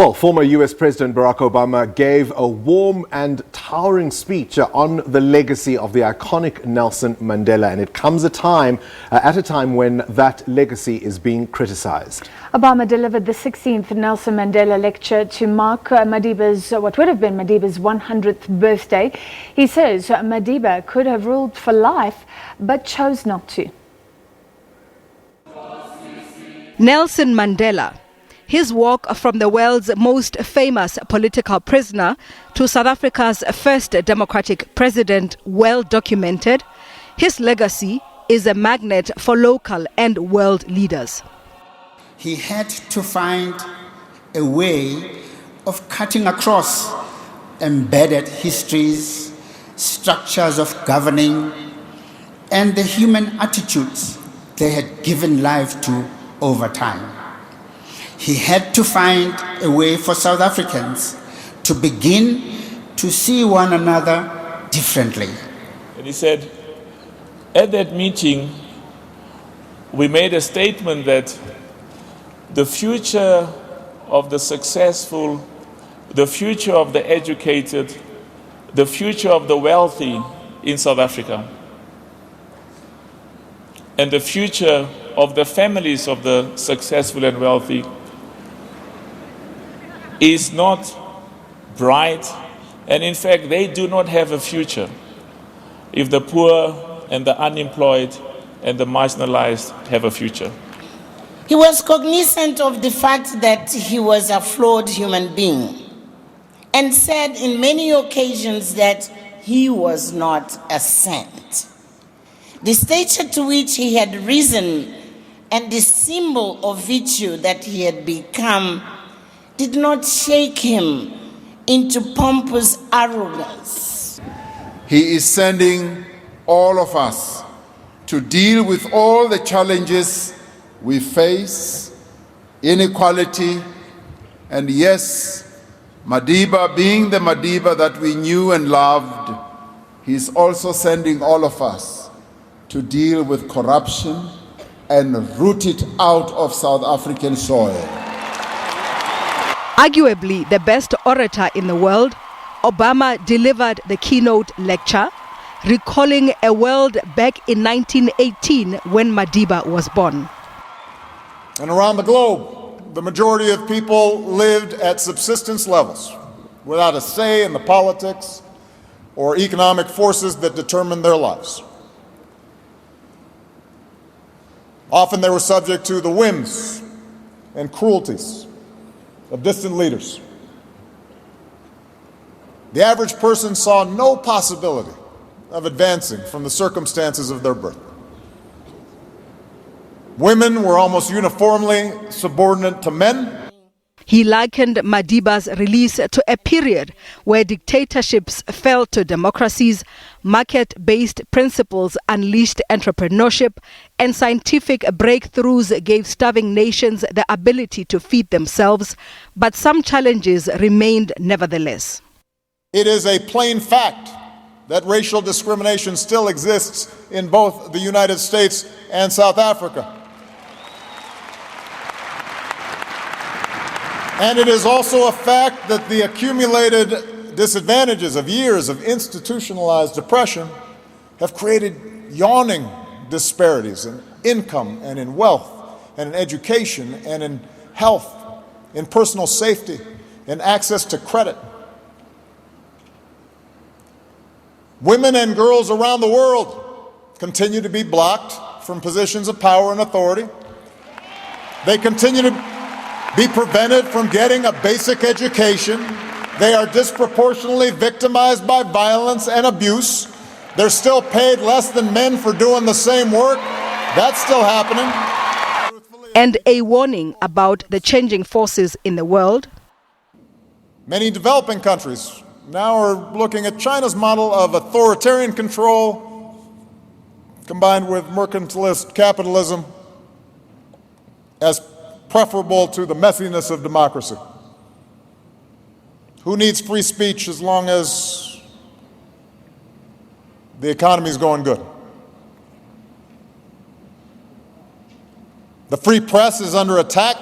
Well, former US President Barack Obama gave a warm and towering speech on the legacy of the iconic Nelson Mandela, and it comes at a time when that legacy is being criticized. Obama delivered the 16th Nelson Mandela Lecture to mark what would have been Madiba's 100th birthday. He says Madiba could have ruled for life, but chose not to. Nelson Mandela. His walk from the world's most famous political prisoner to South Africa's first democratic president, well documented. His legacy is a magnet for local and world leaders. He had to find a way of cutting across embedded histories, structures of governing, and the human attitudes they had given life to over time. He had to find a way for South Africans to begin to see one another differently. And he said, at that meeting, we made a statement that the future of the successful, the future of the educated, the future of the wealthy in South Africa, and the future of the families of the successful and wealthy is not bright, and in fact they do not have a future if the poor and the unemployed and the marginalized have a future. He was cognizant of the fact that he was a flawed human being and said in many occasions that he was not a saint. The stature to which he had risen and the symbol of virtue that he had become did not shake him into pompous arrogance. He is sending all of us to deal with all the challenges we face, inequality, and yes, Madiba being the Madiba that we knew and loved, he is also sending all of us to deal with corruption and root it out of South African soil. Arguably the best orator in the world, Obama delivered the keynote lecture, recalling a world back in 1918 when Madiba was born. And around the globe, the majority of people lived at subsistence levels, without a say in the politics or economic forces that determined their lives. Often they were subject to the whims and cruelties of distant leaders. The average person saw no possibility of advancing from the circumstances of their birth. Women were almost uniformly subordinate to men. He likened Madiba's release to a period where dictatorships fell to democracies, market-based principles unleashed entrepreneurship, and scientific breakthroughs gave starving nations the ability to feed themselves, but some challenges remained nevertheless. It is a plain fact that racial discrimination still exists in both the United States and South Africa. And it is also a fact that the accumulated disadvantages of years of institutionalized oppression have created yawning disparities in income and in wealth and in education and in health, in personal safety, in access to credit. Women and girls around the world continue to be blocked from positions of power and authority. They continue to be prevented from getting a basic education. They are disproportionately victimized by violence and abuse. They're still paid less than men for doing the same work. That's still happening. And a warning about the changing forces in the world. Many developing countries now are looking at China's model of authoritarian control combined with mercantilist capitalism as preferable to the messiness of democracy. Who needs free speech as long as the economy is going good? The free press is under attack.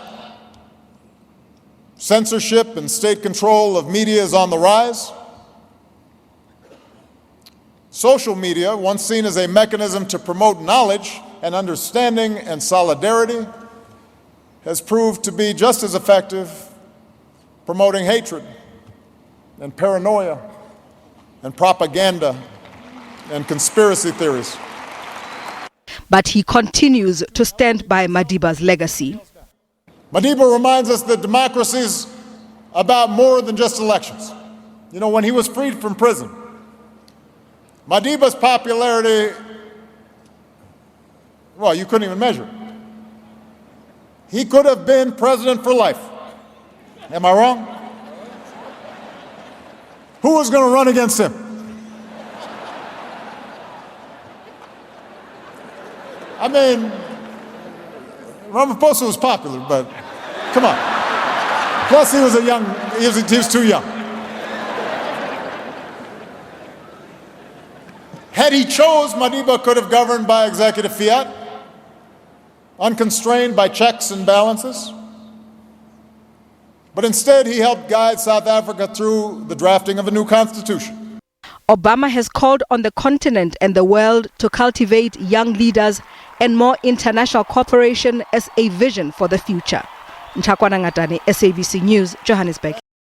Censorship and state control of media is on the rise. Social media, once seen as a mechanism to promote knowledge and understanding and solidarity, has proved to be just as effective promoting hatred and paranoia and propaganda and conspiracy theories. But he continues to stand by Madiba's legacy. Madiba reminds us that democracy is about more than just elections. You know, when he was freed from prison, Madiba's popularity, well, you couldn't even measure it. He could have been president for life. Am I wrong? Who was going to run against him? I mean, Ramaphosa was popular, but come on. Plus, he was too young. Had he chose, Madiba could have governed by executive fiat, unconstrained by checks and balances. But instead, he helped guide South Africa through the drafting of a new constitution. Obama has called on the continent and the world to cultivate young leaders and more international cooperation as a vision for the future. Ntakwana Ngatani, SABC News, Johannesburg.